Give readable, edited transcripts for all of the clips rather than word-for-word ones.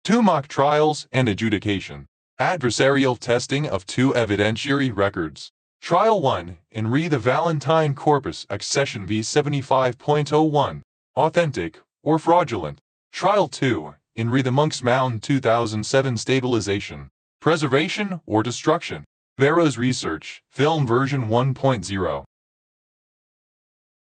2 mock trials and adjudication. Adversarial testing of 2 evidentiary records. Trial 1, in re the Valentine Corpus Accession v 75.01, authentic or fraudulent. Trial 2, in re the Monk's Mound 2007 stabilization, preservation or destruction. Vero's Research, Film version 1.0.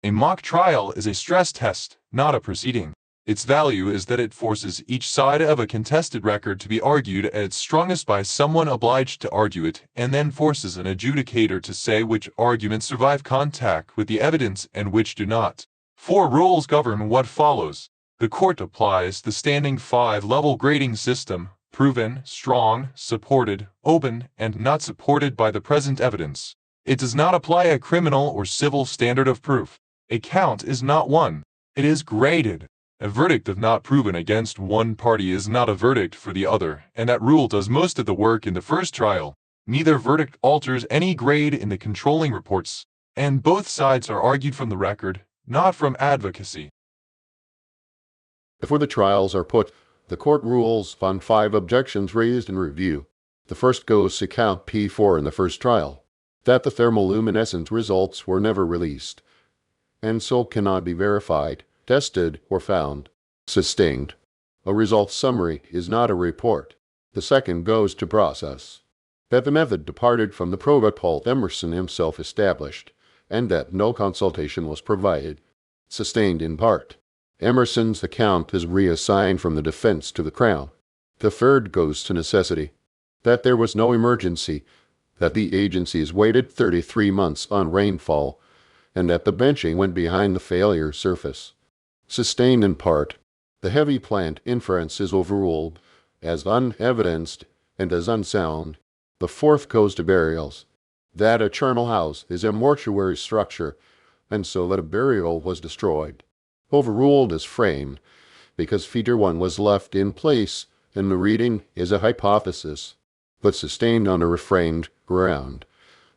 A mock trial is a stress test, not a proceeding. Its value is that it forces each side of a contested record to be argued at its strongest by someone obliged to argue it, and then forces an adjudicator to say which arguments survive contact with the evidence and which do not. 4 rules govern what follows. The court applies the standing 5-level grading system: proven, strong, supported, open, and not supported by the present evidence. It does not apply a criminal or civil standard of proof. A count is not won. It is graded. A verdict of not proven against one party is not a verdict for the other, and that rule does most of the work in the first trial. Neither verdict alters any grade in the controlling reports, and both sides are argued from the record, not from advocacy. Before the trials are put, the court rules on 5 objections raised in review. The first goes to count P4 in the first trial, that the thermoluminescent results were never released, and so cannot be verified, tested, or found. Sustained. A results summary is not a report. The second goes to process, that the method departed from the protocol Emerson himself established, and that no consultation was provided. Sustained in part. Emerson's account is reassigned from the defense to the Crown. The third goes to necessity, that there was no emergency, that the agencies waited 33 months on rainfall, and that the benching went behind the failure surface. Sustained in part. The heavy plant inference is overruled as unevidenced and as unsound. The fourth goes to burials, that a charnel house is a mortuary structure, and so that a burial was destroyed. Overruled as framed, because Feature 1 was left in place, and the reading is a hypothesis, but sustained on a reframed ground.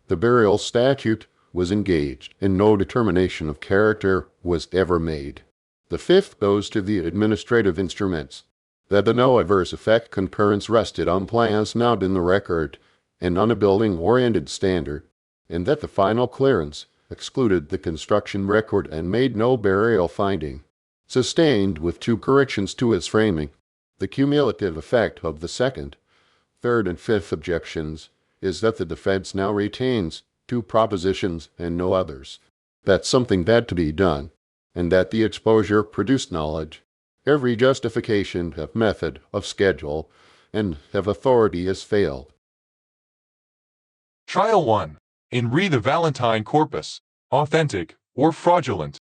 The burial statute was engaged, and no determination of character was ever made. The fifth goes to the administrative instruments, that the no adverse effect concurrence rested on plans not in the record, and on a building-oriented standard, and that the final clearance excluded the construction record and made no burial finding. Sustained with 2 corrections to its framing. The cumulative effect of the second, third, and fifth objections is that the defense now retains 2 propositions and no others, that something had to be done, and that the exposure produced knowledge. Every justification of method, of schedule, and of authority has failed. Trial 1. In re the Valentine Corpus, authentic or fraudulent.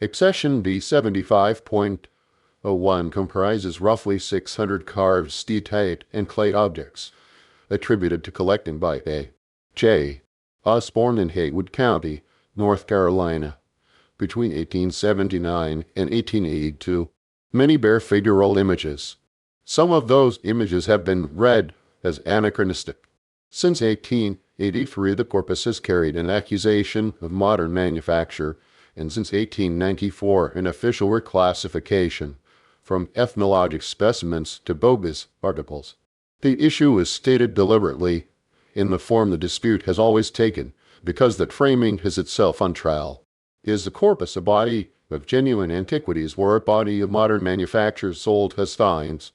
Accession V 75.01 comprises roughly 600 carved steatite and clay objects, attributed to collecting by A. J. Osborne in Haywood County, North Carolina, between 1879 and 1882. Many bear figural images. Some of those images have been read as anachronistic. Since 1883, the corpus has carried an accusation of modern manufacture, and since 1894 an official reclassification from ethnologic specimens to bogus articles. The issue is stated deliberately in the form the dispute has always taken, because that framing is itself on trial. Is the corpus a body of genuine antiquities or a body of modern manufacture sold as finds?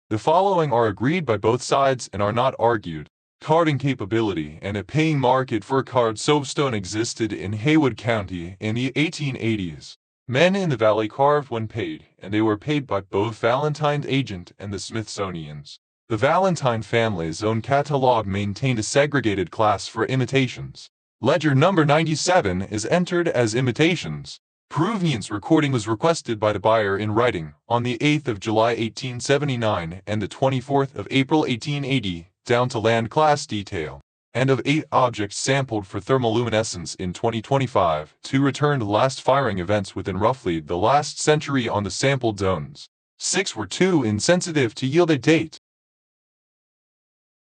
The following are agreed by both sides and are not argued. Carding capability and a paying market for carved soapstone existed in Haywood County in the 1880s. Men in the valley carved when paid, and they were paid by both Valentine's agent and the Smithsonian's. The Valentine family's own catalog maintained a segregated class for imitations. Ledger number 97 is entered as imitations. Provenience recording was requested by the buyer in writing on the 8th of July 1879 and the 24th of April 1880, down to land class detail, and of 8 objects sampled for thermoluminescence in 2025, 2 returned last firing events within roughly the last century on the sampled zones. 6 were too insensitive to yield a date.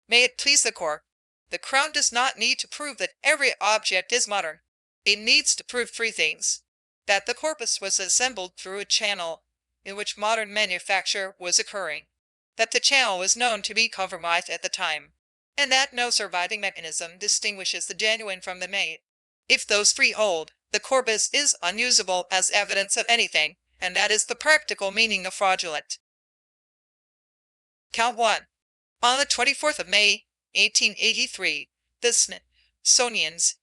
May it please the court, the Crown does not need to prove that every object is modern. It needs to prove 3 things. That the corpus was assembled through a channel in which modern manufacture was occurring, that the channel was known to be compromised at the time, and that no surviving mechanism distinguishes the genuine from the made. If those 3 hold, the corpus is unusable as evidence of anything, and that is the practical meaning of fraudulent. Count 1. On the 24th of May, 1883, the Smithsonian's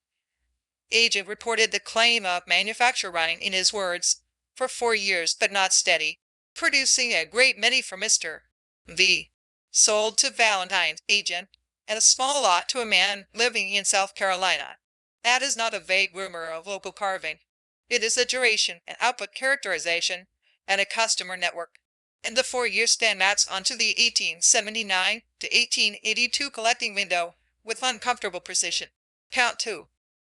agent reported the claim of manufacture running, in his words, for 4 years but not steady, producing a great many for Mr. V. Sold to Valentine's agent, and a small lot to a man living in South Carolina. That is not a vague rumor of local carving. It is a duration and output characterization and a customer network. And the 4 years stand maps onto the 1879 to 1882 collecting window with uncomfortable precision. Count 2.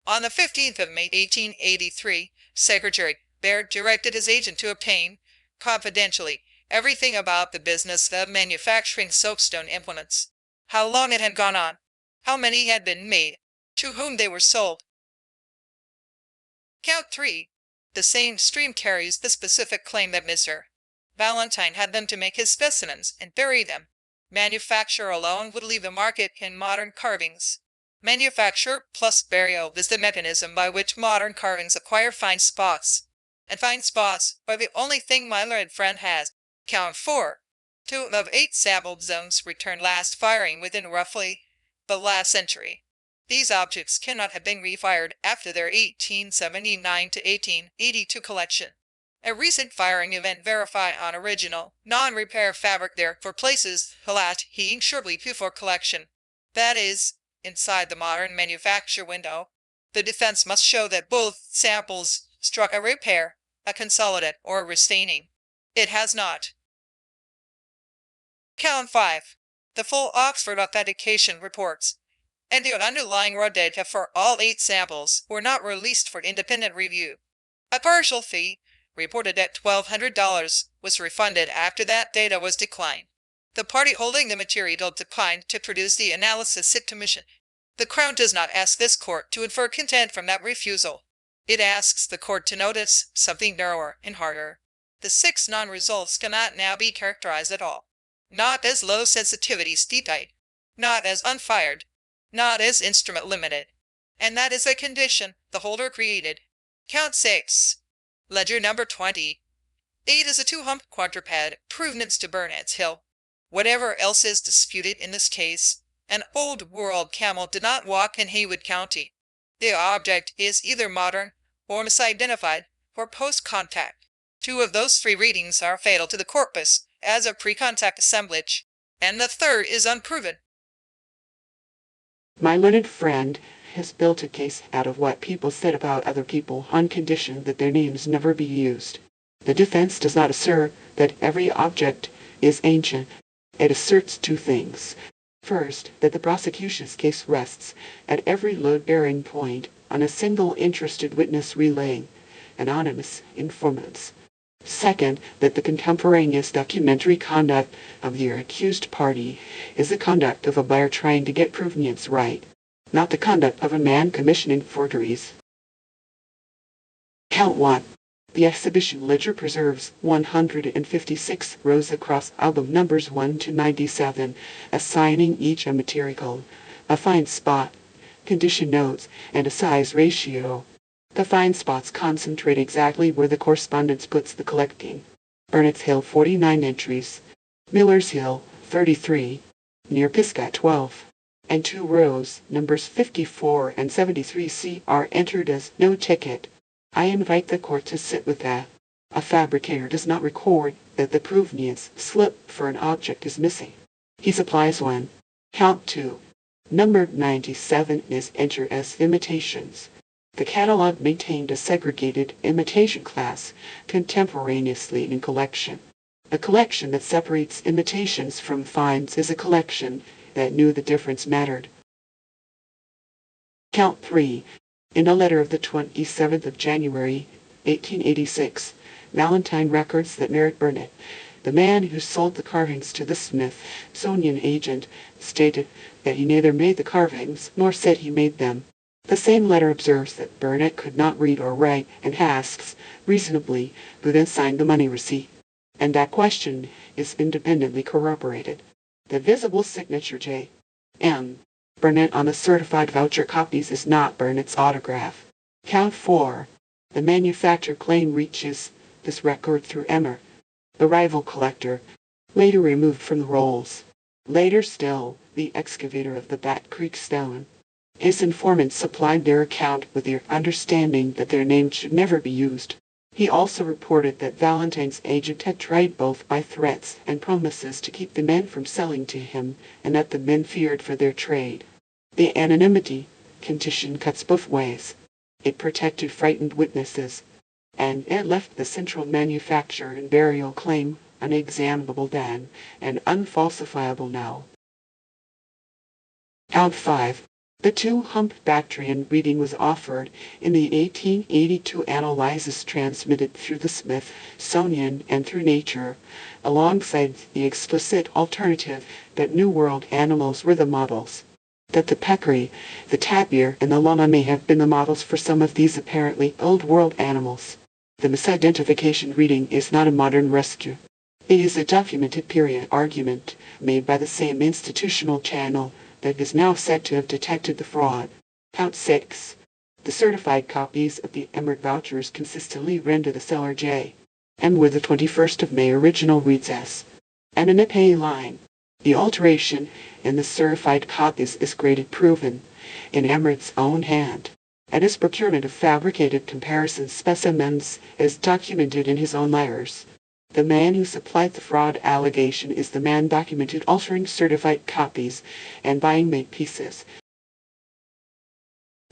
On the 15th of May 1883, Secretary Baird directed his agent to obtain, confidentially, everything about the business of manufacturing soapstone implements, how long it had gone on, how many had been made, to whom they were sold. Count 3. The same stream carries the specific claim that Mr. Valentine had them to make his specimens and bury them. Manufacture alone would leave the market in modern carvings. Manufacture plus burial is the mechanism by which modern carvings acquire fine spots. And fine spots are the only thing my learned friend has. Count 4. 2 of 8 sampled zones returned last firing within roughly the last century. These objects cannot have been refired after their 1879 to 1882 collection. A recent firing event verified on original, non-repair fabric there for places last heating shortly before collection. That is, inside the modern manufacture window. The defense must show that both samples struck a repair, a consolidate, or a restaining. It has not. Count 5. The full Oxford authentication reports and the underlying raw data for all 8 samples were not released for independent review. A partial fee, reported at $1,200, was refunded after that data was declined. The party holding the material declined to produce the analysis it commissioned. The Crown does not ask this court to infer content from that refusal. It asks the court to notice something narrower and harder. The 6 non-results cannot now be characterized at all. Not as low sensitivity steepite, not as unfired, not as instrument limited. And that is a condition the holder created. Count 6. Ledger number 20. 8 is a 2-humped quadruped, provenience to Burnett's Hill. Whatever else is disputed in this case, an old-world camel did not walk in Haywood County. The object is either modern or misidentified for post-contact. 2 of those 3 readings are fatal to the corpus as a pre-contact assemblage, and the 3rd is unproven. My learned friend has built a case out of what people said about other people on condition that their names never be used. The defense does not assert that every object is ancient. It asserts 2 things. First, that the prosecution's case rests at every load-bearing point on a single interested witness relaying anonymous informants. Second, that the contemporaneous documentary conduct of the accused party is the conduct of a buyer trying to get provenience right, not the conduct of a man commissioning forgeries. Count 1. The exhibition ledger preserves 156 rows across album numbers 1 to 97, assigning each a material, a fine spot, condition notes, and a size ratio. The fine spots concentrate exactly where the correspondence puts the collecting. Burnett's Hill 49 entries, Miller's Hill 33, near Pisgah 12, and 2 rows, numbers 54 and 73C, are entered as no ticket. I invite the court to sit with that. A fabricator does not record that the provenience slip for an object is missing. He supplies one. Count 2. Number 97 is entered as imitations. The catalog maintained a segregated imitation class contemporaneously in collection. A collection that separates imitations from finds is a collection that knew the difference mattered. Count 3. In a letter of the 27th of January, 1886, Valentine records that Merritt Burnett, the man who sold the carvings to the Smithsonian agent, stated that he neither made the carvings nor said he made them. The same letter observes that Burnett could not read or write and asks, reasonably, who then signed the money receipt. And that question is independently corroborated. The visible signature J. M. Burnett on the certified voucher copies is not Burnett's autograph. Count 4. The manufacturer claim reaches this record through Emmer, the rival collector, later removed from the rolls. Later still, the excavator of the Bat Creek stone. His informants supplied their account with the understanding that their name should never be used. He also reported that Valentine's agent had tried both by threats and promises to keep the men from selling to him, and that the men feared for their trade. The anonymity condition cuts both ways. It protected frightened witnesses, and it left the central manufacture and burial claim unexaminable then and unfalsifiable now. Count 5. The two-humped Bactrian reading was offered in the 1882 analysis transmitted through the Smithsonian and through Nature, alongside the explicit alternative that New World animals were the models. That the peccary, the tapir, and the llama may have been the models for some of these apparently Old World animals. The misidentification reading is not a modern rescue. It is a documented period argument made by the same institutional channel that is now said to have detected the fraud. Count 6. The certified copies of the Emmer vouchers consistently render the seller J. M. with the 21st of May original reads S. and in a pay line. The alteration in the certified copies is graded proven in Emmer's own hand, and his procurement of fabricated comparison specimens is documented in his own letters. The man who supplied the fraud allegation is the man documented altering certified copies and buying made pieces.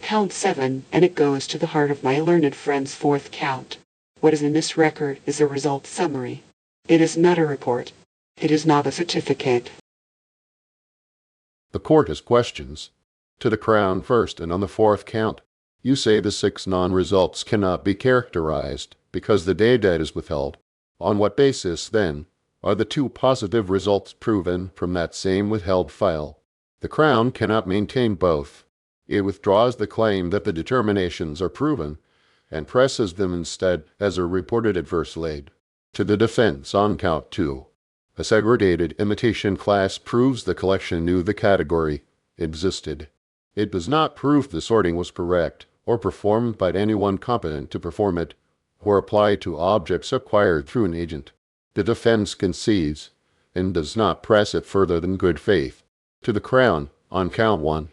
Count 7, and it goes to the heart of my learned friend's fourth count. What is in this record is a result summary. It is not a report. It is not a certificate. The court has questions. To the Crown first, and on the fourth count. You say the 6 non-results cannot be characterized because the data is withheld. On what basis, then, are the 2 positive results proven from that same withheld file? The Crown cannot maintain both. It withdraws the claim that the determinations are proven and presses them instead as a reported adverse laid. To the defense on count 2. A segregated imitation class proves the collection knew the category existed. It does not prove the sorting was correct or performed by anyone competent to perform it, or applied to objects acquired through an agent. The defense concedes, and does not press it further than good faith. To the Crown, on count 1,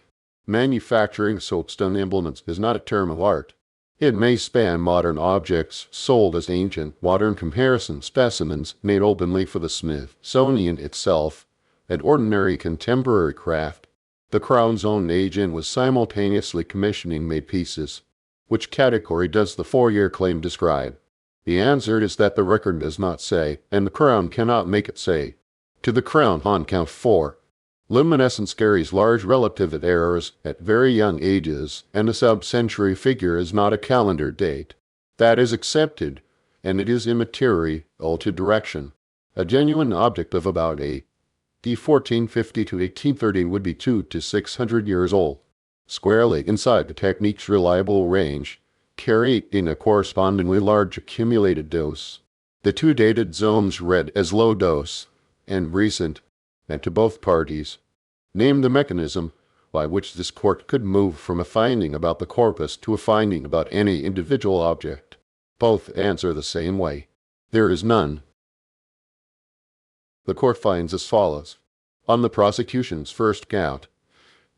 manufacturing soapstone implements is not a term of art. It may span modern objects sold as ancient modern comparison specimens made openly for the Smithsonian itself, and ordinary contemporary craft. The Crown's own agent was simultaneously commissioning made pieces. Which category does the 4-year claim describe? The answer is that the record does not say, and the Crown cannot make it say. To the Crown on count 4. Luminescence carries large relative errors at very young ages, and a sub-century figure is not a calendar date. That is accepted, and it is immaterial to direction. A genuine object of about A.D. 1450 to 1830 would be 200 to 600 years old. Squarely inside the technique's reliable range, carry in a correspondingly large accumulated dose. The 2 dated zones read as low dose and recent, and to both parties. Name the mechanism by which this court could move from a finding about the corpus to a finding about any individual object. Both answer the same way. There is none. The court finds as follows. On the prosecution's first count,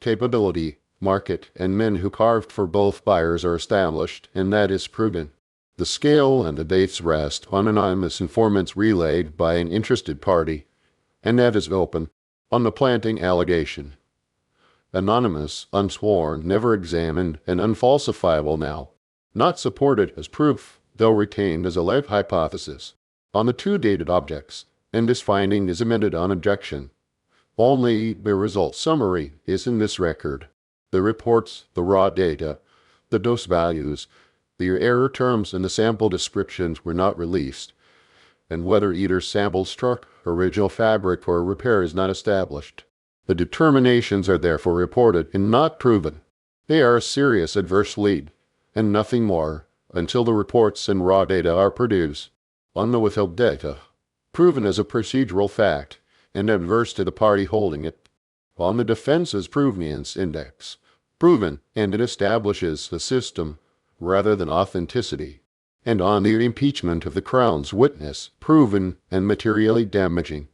capability, market, and men who carved for both buyers are established, and that is proven. The scale and the dates rest on anonymous informants relayed by an interested party, and that is open. On the planting allegation. Anonymous, unsworn, never examined, and unfalsifiable now. Not supported as proof, though retained as a live hypothesis. On the two dated objects, and this finding is amended on objection. Only the result summary is in this record. The reports, the raw data, the dose values, the error terms, and the sample descriptions were not released, and whether either sample struck original fabric for repair is not established. The determinations are therefore reported and not proven. They are a serious adverse lead, and nothing more, until the reports and raw data are produced. On the withheld data, proven as a procedural fact, and adverse to the party holding it. On the defense's provenience index, proven, and it establishes the system rather than authenticity. And on the impeachment of the Crown's witness, proven and materially damaging.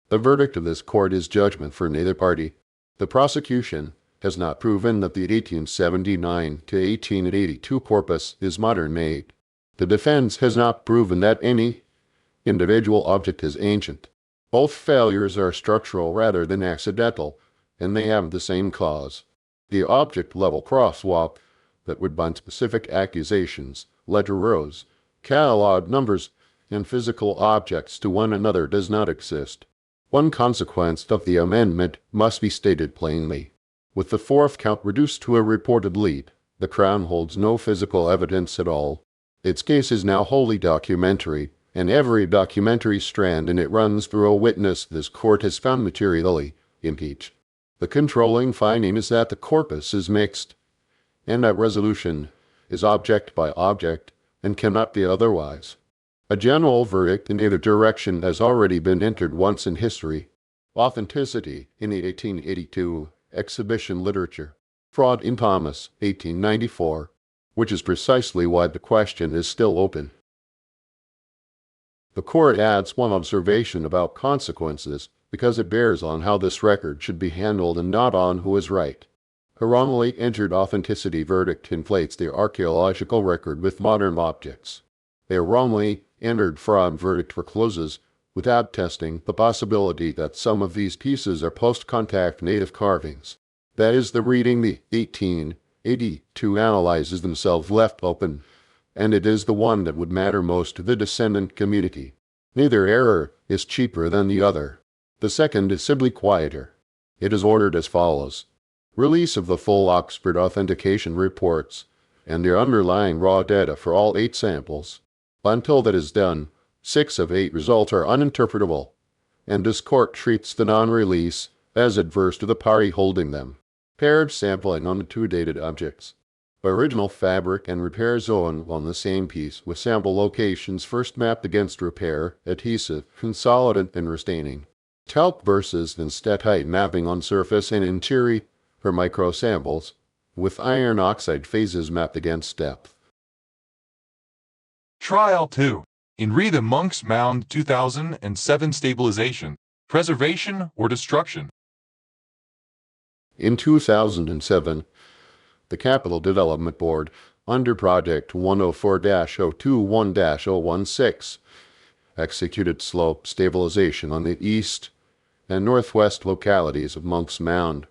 The verdict of this court is judgment for neither party. The prosecution has not proven that the 1879 to 1882 corpus is modern-made. The defense has not proven that any individual object is ancient. Both failures are structural rather than accidental, and they have the same cause. The object-level crosswalk that would bind specific accusations, ledger rows, catalog numbers, and physical objects to one another does not exist. One consequence of the amendment must be stated plainly. With the fourth count reduced to a reported lead, the Crown holds no physical evidence at all. Its case is now wholly documentary, and every documentary strand in it runs through a witness this court has found materially impeached. The controlling finding is that the corpus is mixed, and that resolution is object by object and cannot be otherwise. A general verdict in either direction has already been entered once in history. Authenticity in the 1882 exhibition literature. Fraud in Thomas, 1894, which is precisely why the question is still open. The court adds one observation about consequences because it bears on how this record should be handled and not on who is right. A wrongly entered authenticity verdict inflates the archaeological record with modern objects. A wrongly entered fraud verdict forecloses, without testing, the possibility that some of these pieces are post-contact native carvings. That is the reading the 1882 analyzes themselves left open, and it is the one that would matter most to the descendant community. Neither error is cheaper than the other. The second is simply quieter. It is ordered as follows. Release of the full Oxford authentication reports and their underlying raw data for all 8 samples. Until that is done, 6 of 8 results are uninterpretable, and this court treats the non-release as adverse to the party holding them. Paired sampling on the 2 dated objects. Original fabric and repair zone on the same piece with sample locations first mapped against repair, adhesive, consolidant, and restaining. Talc versus enstatite mapping on surface and interior for microsamples, with iron oxide phases mapped against depth. Trial 2. In Re the Monk's Mound 2007 Stabilization, Preservation, or Destruction. In 2007, the Capital Development Board, under Project 104-021-016, executed slope stabilization on the east and northwest localities of Monk's Mound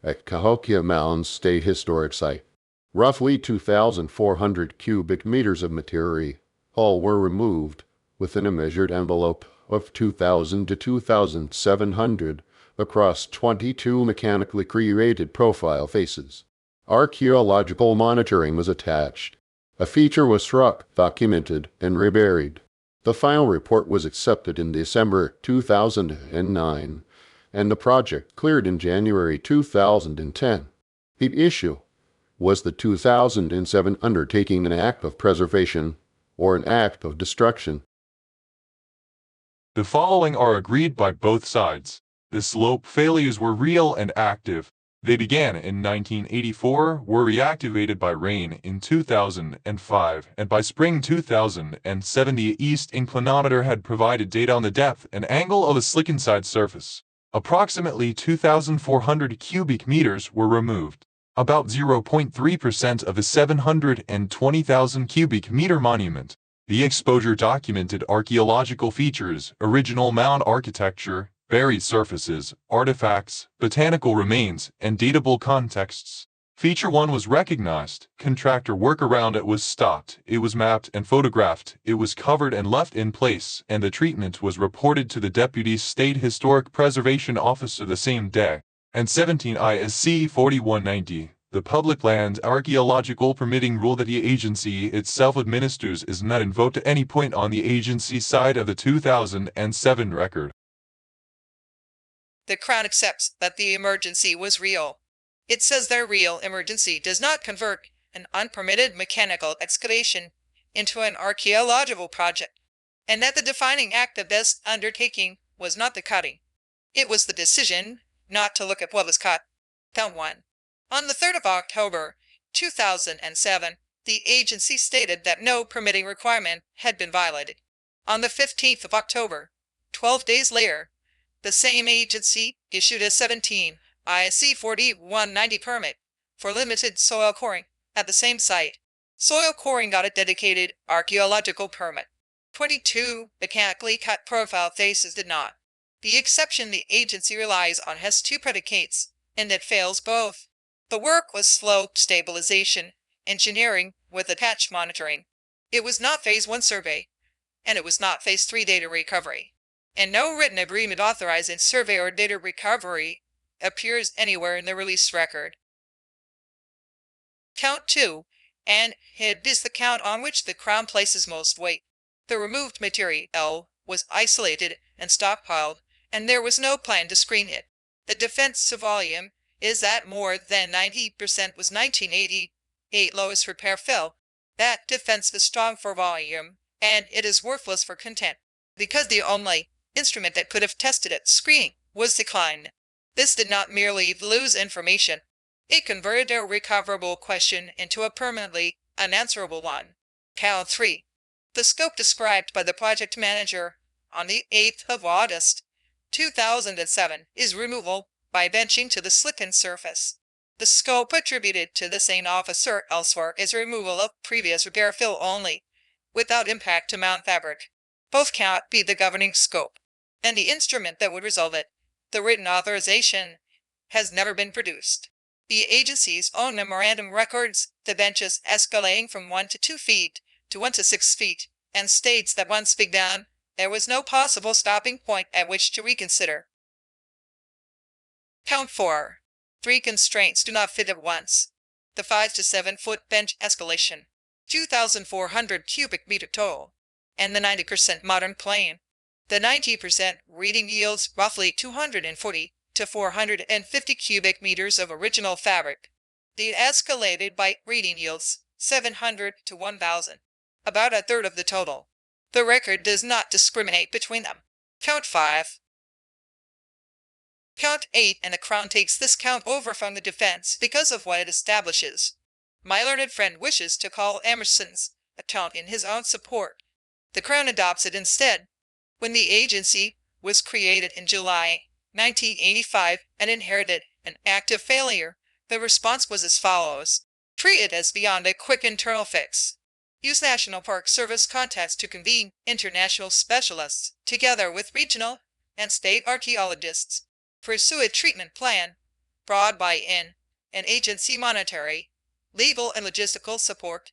at Cahokia Mound's State Historic Site. Roughly 2,400 cubic meters of material all were removed within a measured envelope of 2,000 to 2,700 across 22 mechanically created profile faces. Archaeological monitoring was attached. A feature was struck, documented, and reburied. The final report was accepted in December 2009, and the project cleared in January 2010. The issue was the 2007 undertaking an act of preservation or an act of destruction. The following are agreed by both sides. The slope failures were real and active. They began in 1984, were reactivated by rain in 2005, and by spring 2007 the east inclinometer had provided data on the depth and angle of the slick inside surface. Approximately 2,400 cubic meters were removed. About 0.3% of the 720,000 cubic meter monument. The exposure documented archaeological features, original mound architecture, buried surfaces, artifacts, botanical remains, and datable contexts. Feature 1 was recognized, contractor work around it was stopped, it was mapped and photographed, it was covered and left in place, and the treatment was reported to the Deputy State Historic Preservation Officer the same day. And 17 ISC 4190, the Public Land Archaeological Permitting Rule that the agency itself administers is not invoked at any point on the agency side of the 2007 record. The Crown accepts that the emergency was real. It says their real emergency does not convert an unpermitted mechanical excavation into an archaeological project, and that the defining act of this undertaking was not the cutting. It was the decision not to look at what was cut. Count 1. On the 3rd of October, 2007, the agency stated that no permitting requirement had been violated. On the 15th of October, 12 days later, the same agency issued a 17 ISC 4190 permit for limited soil coring at the same site. Soil coring got a dedicated archaeological permit. 22 mechanically cut profile faces did not. The exception the agency relies on has two predicates, and it fails both. The work was slope stabilization engineering with attached monitoring. It was not Phase 1 survey, and it was not Phase 3 data recovery. And no written agreement authorizing survey or data recovery appears anywhere in the release record. Count 2, and it is the count on which the Crown places most weight. The removed material was isolated and stockpiled, and there was no plan to screen it. The defense volume is that more than 90% was 1988 lowest repair fill. That defense was strong for volume, and it is worthless for content, because the only instrument that could have tested its screening was declined. This did not merely lose information, it converted a recoverable question into a permanently unanswerable one. Count 3. The scope described by the project manager on the 8th of August, 2007 is removal by benching to the slickened surface. The scope attributed to the same officer elsewhere is removal of previous repair fill only, without impact to Mound fabric. Both cannot be the governing scope, and the instrument that would resolve it, the written authorization, has never been produced. The agency's own memorandum records the benches escalating from 1 to 2 feet to 1 to 6 feet, and states that once begun, there was no possible stopping point at which to reconsider. Count 4. 3 constraints do not fit at once. The 5 to 7 foot bench escalation, 2,400 cubic meter total, and the 90% modern plane. The 90% reading yields roughly 240 to 450 cubic meters of original fabric. The escalated by reading yields 700 to 1,000, about a third of the total. The record does not discriminate between them. Count 5. Count 8, and the Crown takes this count over from the defense because of what it establishes. My learned friend wishes to call Emerson's account in his own support. The Crown adopts it instead. When the agency was created in July 1985 and inherited an active failure, the response was as follows. Treat it as beyond a quick internal fix. Use National Park Service contacts to convene international specialists, together with regional and state archaeologists. Pursue a treatment plan, broad buy-in, and agency monetary, legal and logistical support,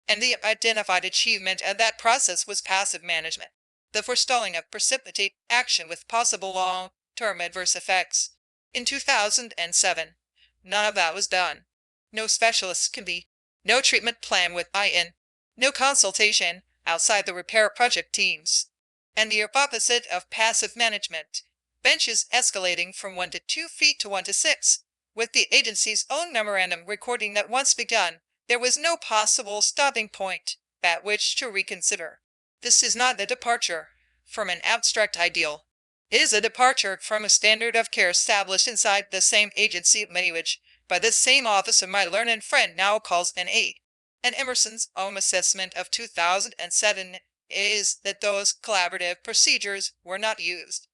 and the identified achievement of that process was passive management, the forestalling of precipitate action with possible long-term adverse effects. In 2007, none of that was done. No specialists can be, no treatment plan with buy-in, no consultation outside the repair project teams, and the opposite of passive management. Benches escalating from 1 to 2 feet to 1 to 6, with the agency's own memorandum recording that once begun, there was no possible stopping point at which to reconsider. This is not a departure from an abstract ideal. It is a departure from a standard of care established inside the same agency of which, by this same office of my learned friend now calls an aid. And Emerson's own assessment of 2007 is that those collaborative procedures were not used.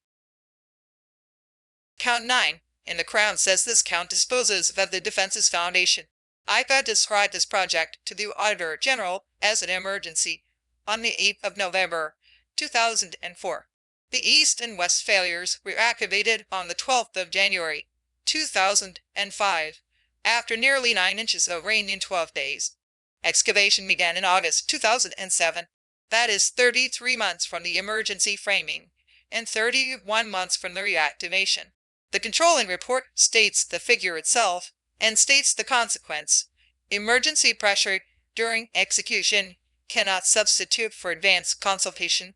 Count 9, and the Crown says this count disposes of the defense's foundation. IFA described this project to the Auditor General as an emergency on the 8th of November, 2004. The east and west failures were activated on the 12th of January, 2005, after nearly 9 inches of rain in 12 days. Excavation began in August 2007. That is 33 months from the emergency framing and 31 months from the reactivation. The controlling report states the figure itself and states the consequence. Emergency pressure during execution cannot substitute for advanced consultation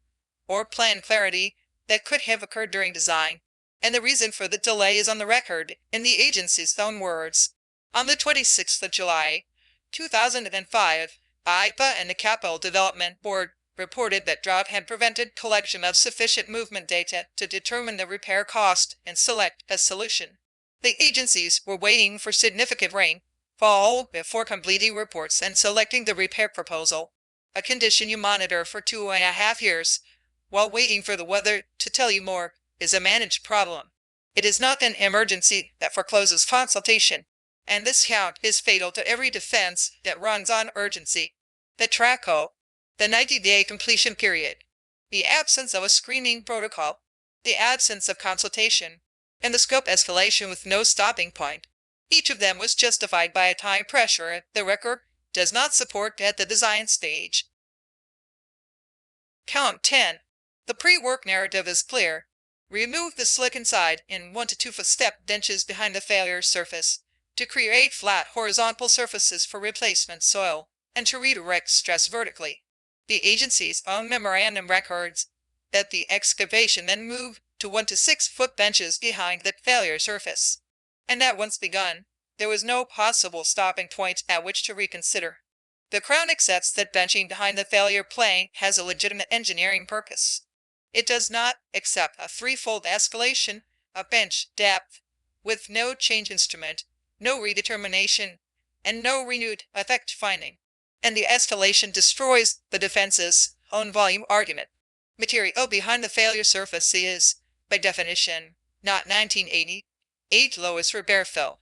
or plan clarity that could have occurred during design, and the reason for the delay is on the record in the agency's own words. On the 26th of July, 2005, IPA and the Capital Development Board reported that drought had prevented collection of sufficient movement data to determine the repair cost and select a solution. The agencies were waiting for significant rainfall before completing reports and selecting the repair proposal, a condition you monitor for 2.5 years while waiting for the weather to tell you more is a managed problem. It is not an emergency that forecloses consultation, and this count is fatal to every defense that runs on urgency. The TRACO, the 90-day completion period, the absence of a screening protocol, the absence of consultation, and the scope escalation with no stopping point. Each of them was justified by a time pressure the record does not support at the design stage. Count 10. The pre-work narrative is clear. Remove the slick inside in 1 to 2 foot-step benches behind the failure surface to create flat horizontal surfaces for replacement soil and to redirect stress vertically. The agency's own memorandum records that the excavation then moved to 1 to 6 foot benches behind the failure surface, and that once begun, there was no possible stopping point at which to reconsider. The Crown accepts that benching behind the failure plane has a legitimate engineering purpose. It does not accept a threefold escalation of bench depth with no change instrument, no redetermination, and no renewed effect finding. And the escalation destroys the defense's own volume argument. Material behind the failure surface is, by definition, not 1980, age lowest repair fill.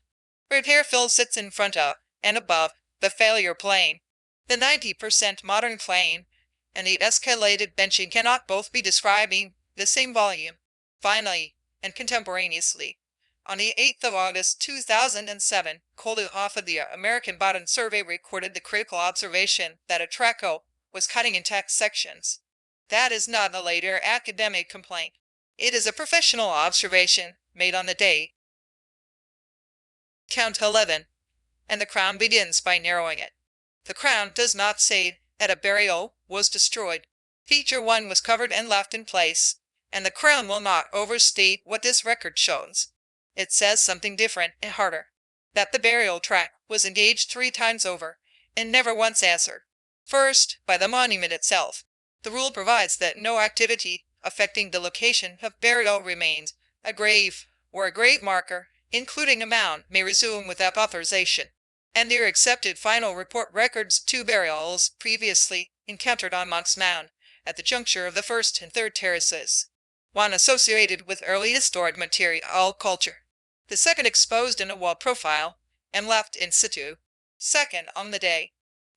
Repair fill sits in front of and above the failure plane. The 90% modern plane and the escalated benching cannot both be describing the same volume. Finally, and contemporaneously, on the 8th of August 2007, Coley off of the American Bottom Survey recorded the critical observation that a TRACO was cutting in text sections. That is not a later academic complaint. It is a professional observation made on the day. Count 11, and the Crown begins by narrowing it. The Crown does not say that a burial was destroyed. Feature 1 was covered and left in place, and the Crown will not overstate what this record shows. It says something different and harder, that the burial track was engaged 3 times over and never once answered. First, by the monument itself. The rule provides that no activity affecting the location of burial remains, a grave or a grave marker, including a mound, may resume without authorization. And their accepted final report records 2 burials previously encountered on Monk's Mound at the juncture of the first and third terraces, one associated with early historic material culture, the second exposed in a wall profile and left in situ. Second, on the day,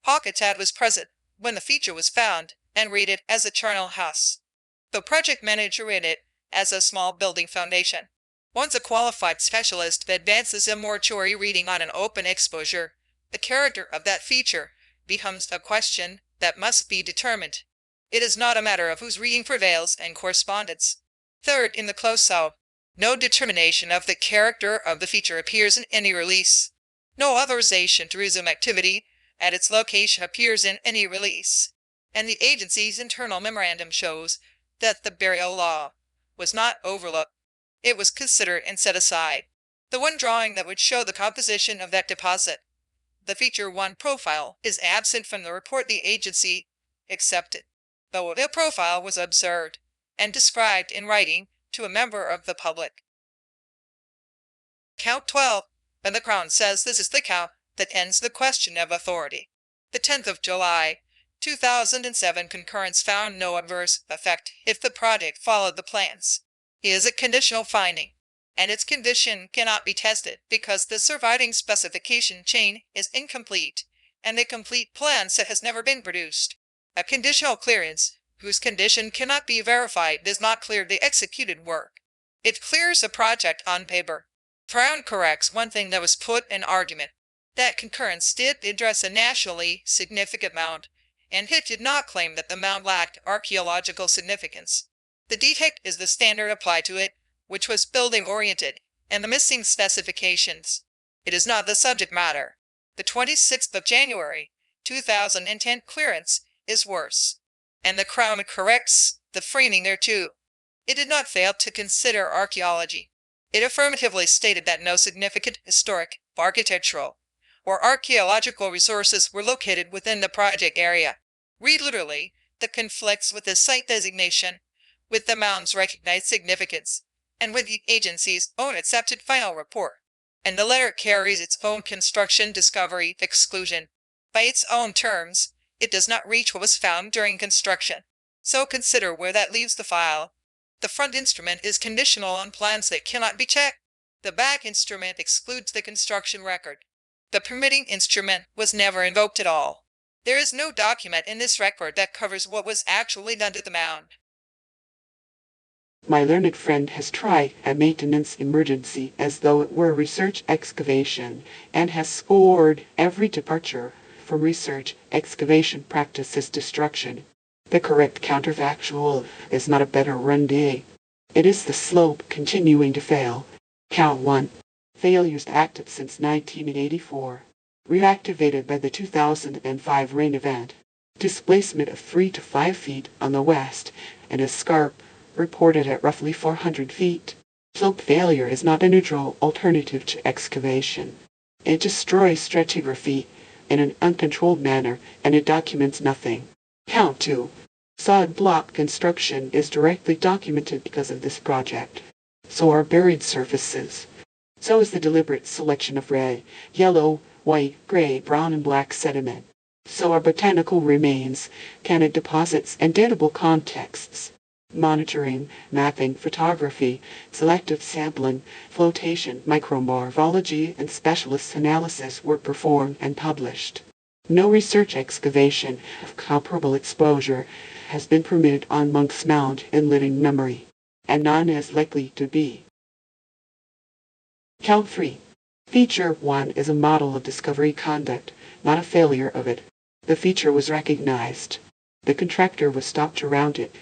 Hawkatad was present when the feature was found and rated as a charnel house. The project manager rated it as a small building foundation. Once a qualified specialist advances a mortuary reading on an open exposure, the character of that feature becomes a question that must be determined. It is not a matter of whose reading prevails in correspondence. Third, in the close-up, no determination of the character of the feature appears in any release. No authorization to resume activity at its location appears in any release. And the agency's internal memorandum shows that the burial law was not overlooked. It was considered and set aside. The one drawing that would show the composition of that deposit, the feature 1 profile, is absent from the report the agency accepted, though the profile was observed and described in writing to a member of the public. Count 12, and the Crown says this is the count that ends the question of authority. The 10th of July, 2007 concurrence found no adverse effect if the project followed the plans. It is a conditional finding, and its condition cannot be tested because the surviving specification chain is incomplete and a complete plan set has never been produced. A conditional clearance whose condition cannot be verified does not clear the executed work. It clears the project on paper. Crown corrects one thing that was put in argument. That concurrence did address a nationally significant mound, and it did not claim that the mound lacked archaeological significance. The defect is the standard applied to it, which was building-oriented, and the missing specifications. It is not the subject matter. The 26th of January, 2010 clearance is worse, and the Crown corrects the framing thereto. It did not fail to consider archaeology. It affirmatively stated that no significant historic, architectural, or archaeological resources were located within the project area. Read literally, that conflicts with the site designation, with the mound's recognized significance, and with the agency's own accepted final report. And the letter carries its own construction discovery exclusion. By its own terms, it does not reach what was found during construction. So consider where that leaves the file. The front instrument is conditional on plans that cannot be checked. The back instrument excludes the construction record. The permitting instrument was never invoked at all. There is no document in this record that covers what was actually done to the mound. My learned friend has tried a maintenance emergency as though it were research excavation, and has scored every departure from research excavation practice as destruction. The correct counterfactual is not a better run day. It is the slope continuing to fail. Count 1. Failures active since 1984. Reactivated by the 2005 rain event. Displacement of 3 to 5 feet on the west, and a scarp reported at roughly 400 feet. Slope failure is not a neutral alternative to excavation. It destroys stratigraphy in an uncontrolled manner, and it documents nothing. Count 2. Solid block construction is directly documented because of this project. So are buried surfaces. So is the deliberate selection of red, yellow, white, gray, brown, and black sediment. So are botanical remains, canid deposits, and datable contexts. Monitoring, mapping, photography, selective sampling, flotation, micromorphology, and specialist analysis were performed and published. No research excavation of comparable exposure has been permitted on Monk's Mound in living memory, and none is likely to be. Count 3. Feature 1 is a model of discovery conduct, not a failure of it. The feature was recognized. The contractor was stopped around it.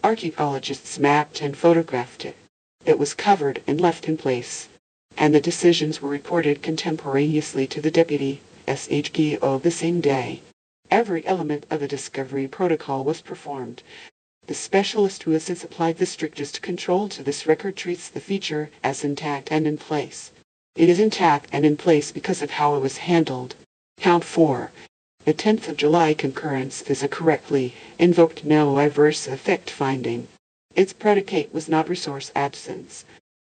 Archaeologists mapped and photographed it. It was covered and left in place, and the decisions were reported contemporaneously to the deputy SHPO the same day. Every element of the discovery protocol was performed. The specialist who has since applied the strictest control to this record treats the feature as intact and in place. It is intact and in place because of how it was handled. Count 4. The 10th of July concurrence is a correctly invoked no adverse effect finding. Its predicate was not resource absence.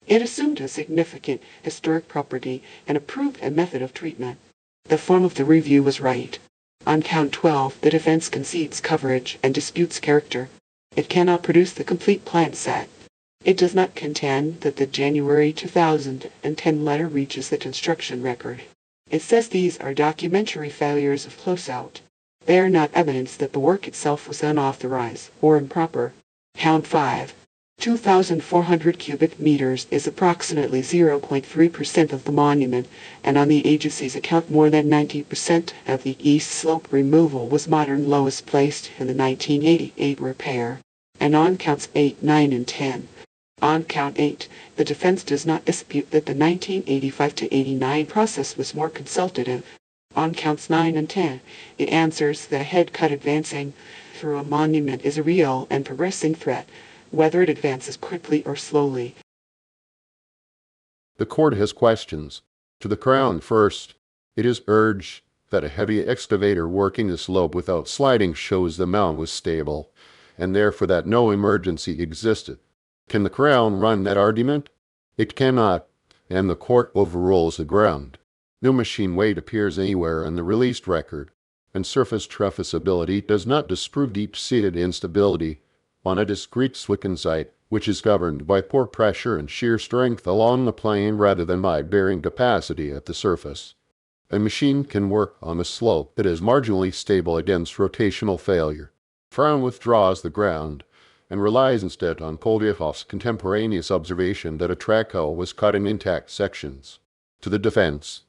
It assumed a significant historic property and approved a method of treatment. The form of the review was right. On count 12, the defense concedes coverage and disputes character. It cannot produce the complete plan set. It does not contend that the January 2010 letter reaches the construction record. It says these are documentary failures of closeout. They are not evidence that the work itself was unauthorized or improper. Count 5. 2,400 cubic meters is approximately 0.3% of the monument, and on the agency's account more than 90% of the east slope removal was modern lowest placed in the 1988 repair. And on counts 8, 9, and 10. On count 8, the defense does not dispute that the 1985 to 89 process was more consultative. On counts 9 and 10, it answers that a head cut advancing through a monument is a real and progressing threat, whether it advances quickly or slowly. The court has questions. To the Crown first, it is urged that a heavy excavator working the slope without sliding shows the mound was stable, and therefore that no emergency existed. Can the Crown run that argument? It cannot, and the court overrules the ground. No machine weight appears anywhere in the released record, and surface trefficability does not disprove deep-seated instability on a discrete Swicken site, which is governed by pore pressure and shear strength along the plane rather than by bearing capacity at the surface. A machine can work on a slope that is marginally stable against rotational failure. Crown withdraws the ground and relies instead on Poldiakov's contemporaneous observation that a trackhoe was cut in intact sections. To the defense,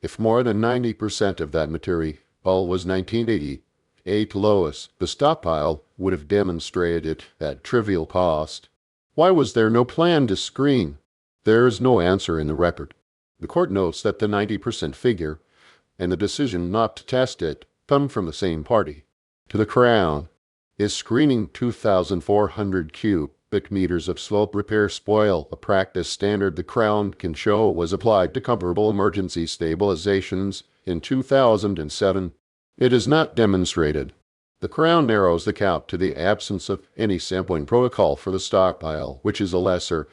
if more than 90% of that material was 1988 Lois, the stockpile would have demonstrated it at trivial cost. Why was there no plan to screen? There is no answer in the record. The court notes that the 90% figure and the decision not to test it come from the same party. To the Crown, is screening 2,400 cubic meters of slope repair spoil a practice standard the Crown can show was applied to comparable emergency stabilizations in 2007? It is not demonstrated. The Crown narrows the count to the absence of any sampling protocol for the stockpile, which is a lesser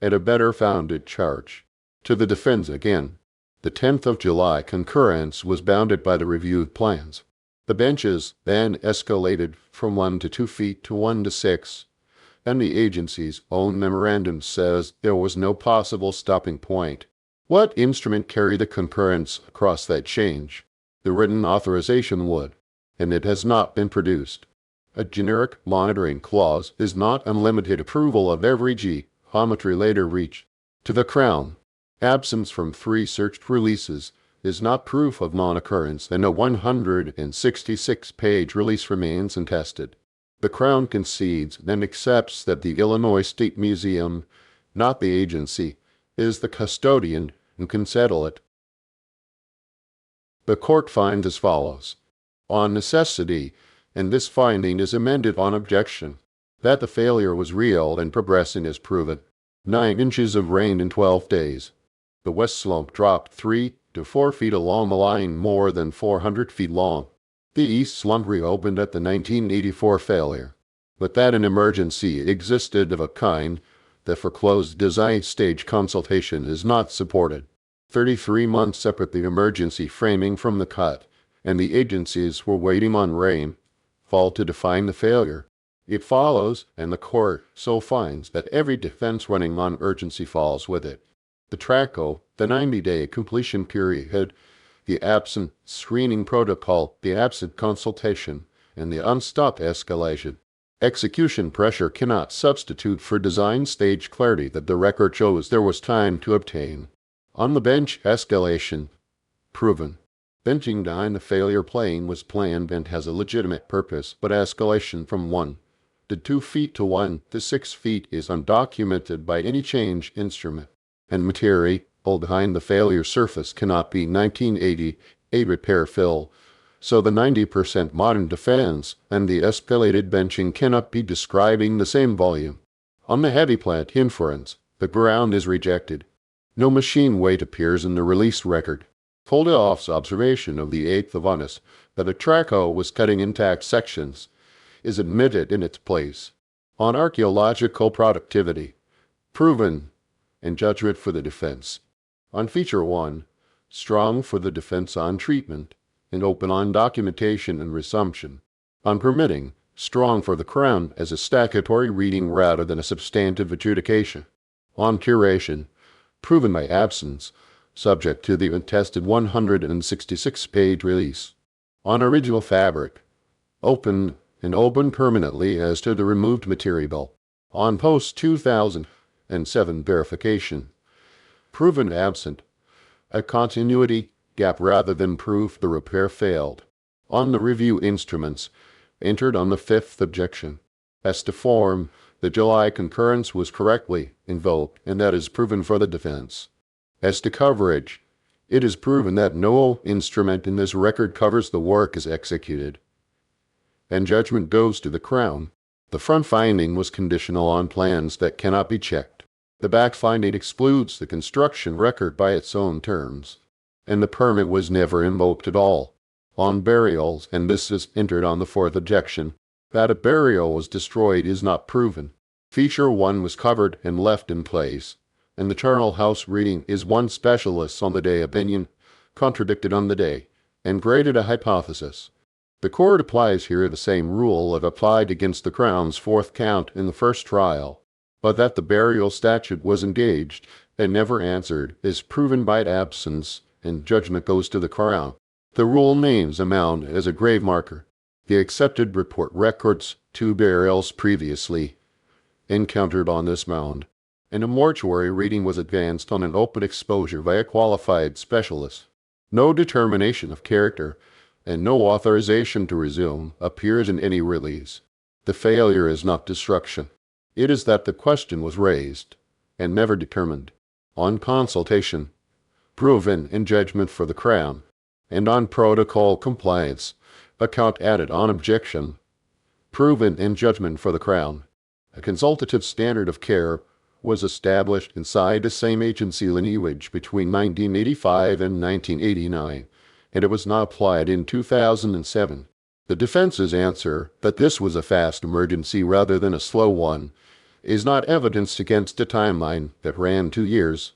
and a better founded charge. To the defense again, the 10th of July concurrence was bounded by the reviewed plans. The benches then escalated from 1 to 2 feet to 1 to 6, and the agency's own memorandum says there was no possible stopping point. What instrument carried the concurrence across that change? The written authorization would, and it has not been produced. A generic monitoring clause is not unlimited approval of every geometry later reached. To the Crown, absence from 3 searched releases is not proof of non-occurrence, and a 166-page release remains untested. The Crown concedes and accepts that the Illinois State Museum, not the agency, is the custodian who can settle it. The court finds as follows. On necessity, and this finding is amended on objection, that the failure was real and progressing is proven. 9 inches of rain in 12 days. The west slope dropped 3 to 4 feet along a line more than 400 feet long. The east slump reopened at the 1984 failure, but that an emergency existed of a kind that foreclosed design stage consultation is not supported. 33 months separate the emergency framing from the cut, and the agencies were waiting on rainfall to define the failure. It follows, and the court so finds, that every defense running on urgency falls with it. The TRACO, the 90-day completion period, the absent screening protocol, the absent consultation, and the unstopped escalation. Execution pressure cannot substitute for design stage clarity that the record shows there was time to obtain. On the bench, escalation. Proven. Benching down the failure plane was planned and has a legitimate purpose, but escalation from 1 to 2 feet to 1 to 6 feet is undocumented by any change instrument, and material behind the failure surface cannot be 1988 repair fill, so the 90% modern defense and the escalated benching cannot be describing the same volume. On the heavy plant inference, the ground is rejected. No machine weight appears in the release record. Poldiakov's observation of the 8th of August that a trackhoe was cutting intact sections is admitted in its place. On archaeological productivity, proven, and judgment for the defense. On feature 1, strong for the defense on treatment, and open on documentation and resumption. On permitting, strong for the Crown as a statutory reading rather than a substantive adjudication. On curation, proven by absence, subject to the untested 166-page release. On original fabric, open and open permanently as to the removed material. On post-2007 verification, proven absent, a continuity gap rather than proof the repair failed. On the review instruments, entered on the 5th objection. As to form, the July concurrence was correctly invoked, and that is proven for the defense. As to coverage, it is proven that no instrument in this record covers the work as executed, and judgment goes to the Crown. The front finding was conditional on plans that cannot be checked. The back finding excludes the construction record by its own terms, and the permit was never invoked at all. On burials, and this is entered on the 4th objection, that a burial was destroyed is not proven. Feature 1 was covered and left in place, and the Charnel House reading is one specialist on the day opinion, contradicted on the day, and graded a hypothesis. The court applies here the same rule that applied against the Crown's 4th count in the first trial, but that the burial statute was engaged and never answered is proven by absence, and judgment goes to the Crown. The rule names a mound as a grave marker. The accepted report records 2 burials previously encountered on this mound, and a mortuary reading was advanced on an open exposure by a qualified specialist. No determination of character and no authorization to resume appears in any release. The failure is not destruction. It is that the question was raised and never determined. On consultation, proven in judgment for the Crown, and on protocol compliance, account added on objection, proven in judgment for the Crown. A consultative standard of care was established inside the same agency lineage between 1985 and 1989, and it was not applied in 2007. The defense's answer that this was a fast emergency rather than a slow one is not evidenced against a timeline that ran 2 years.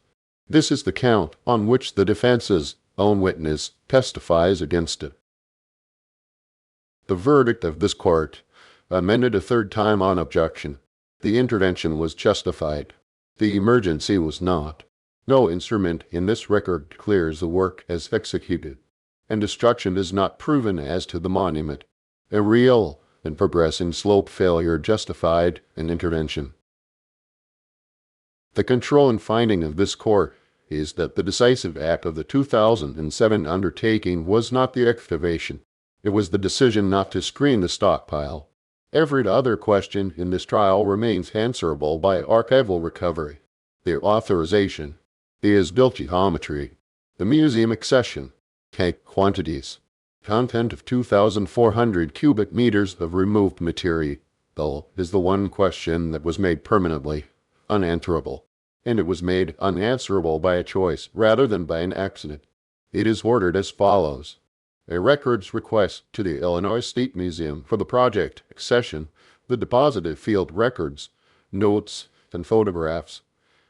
This is the count on which the defense's own witness testifies against it. The verdict of this court, amended a 3rd time on objection. The intervention was justified. The emergency was not. No instrument in this record clears the work as executed, and destruction is not proven as to the monument. A real and progressing slope failure justified an intervention. The controlling finding of this court is that the decisive act of the 2007 undertaking was not the excavation. It was the decision not to screen the stockpile. Every other question in this trial remains answerable by archival recovery, the authorization, the as-built geometry, the museum accession, cake quantities, content of 2,400 cubic meters of removed material, is the one question that was made permanently unanswerable, and it was made unanswerable by a choice rather than by an accident. It is ordered as follows. A records request to the Illinois State Museum for the project accession, the deposited field records, notes, and photographs,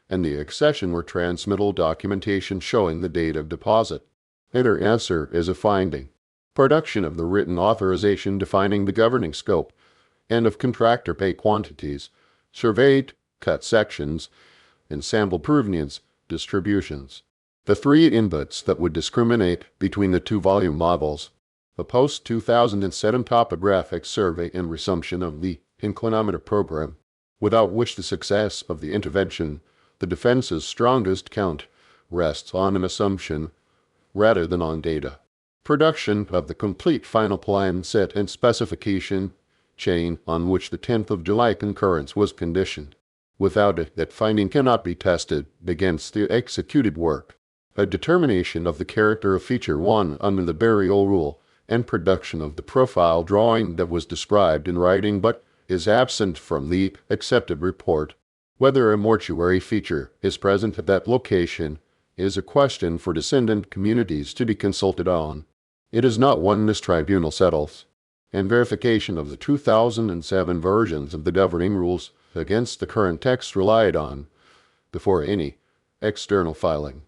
and the accession were transmittal documentation showing the date of deposit. Their answer is a finding. Production of the written authorization defining the governing scope, and of contractor pay quantities, surveyed, cut sections, and sample provenience distributions. The 3 inputs that would discriminate between the 2 volume models, the post-2007 topographic survey and resumption of the inclinometer program, without which the success of the intervention, the defense's strongest count, rests on an assumption rather than on data. Production of the complete final plan set and specification chain on which the 10th of July concurrence was conditioned. Without it, that finding cannot be tested against the executed work. A determination of the character of Feature 1 under the burial rule, and production of the profile drawing that was described in writing but is absent from the accepted report. Whether a mortuary feature is present at that location is a question for descendant communities to be consulted on. It is not one this tribunal settles, and verification of the 2007 versions of the governing rules against the current text relied on before any external filing.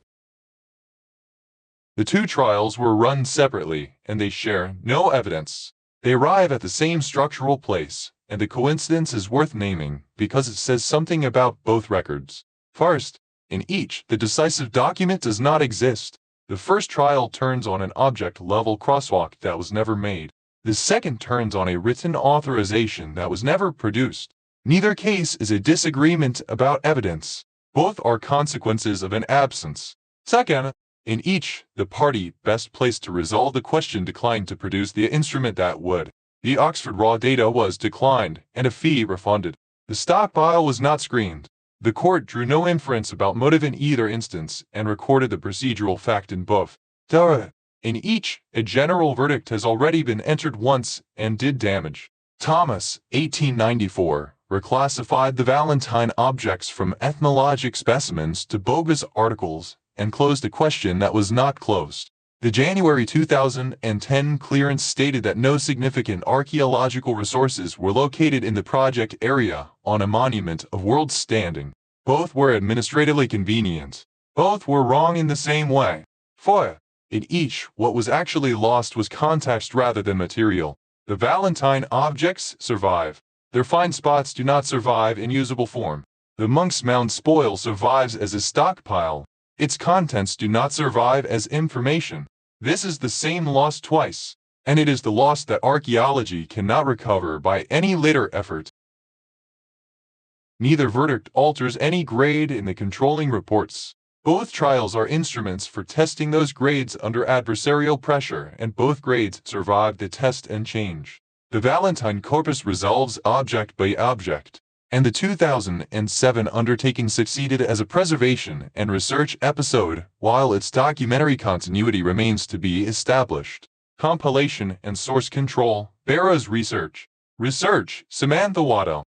The 2 trials were run separately, and they share no evidence. They arrive at the same structural place, and the coincidence is worth naming because it says something about both records. First, in each, the decisive document does not exist. The first trial turns on an object-level crosswalk that was never made. The second turns on a written authorization that was never produced. Neither case is a disagreement about evidence. Both are consequences of an absence. Second, in each, the party best placed to resolve the question declined to produce the instrument that would. The Oxford raw data was declined, and a fee refunded. The stockpile was not screened. The court drew no inference about motive in either instance and recorded the procedural fact in both. Third, in each, a general verdict has already been entered once and did damage. Thomas, 1894, reclassified the Valentine objects from ethnologic specimens to bogus articles and closed a question that was not closed. The January 2010 clearance stated that no significant archaeological resources were located in the project area on a monument of world standing. Both were administratively convenient. Both were wrong in the same way. 4. In each, what was actually lost was context rather than material. The Valentine objects survive. Their fine spots do not survive in usable form. The Monk's Mound spoil survives as a stockpile. Its contents do not survive as information. This is the same loss twice. and it is the loss that archaeology cannot recover by any later effort. Neither verdict alters any grade in the controlling reports. Both trials are instruments for testing those grades under adversarial pressure, and both grades survive the test and change. The Valentine corpus resolves object by object, and the 2007 undertaking succeeded as a preservation and research episode, while its documentary continuity remains to be established. Compilation and source control, Barra's research. Research, Samantha Watto.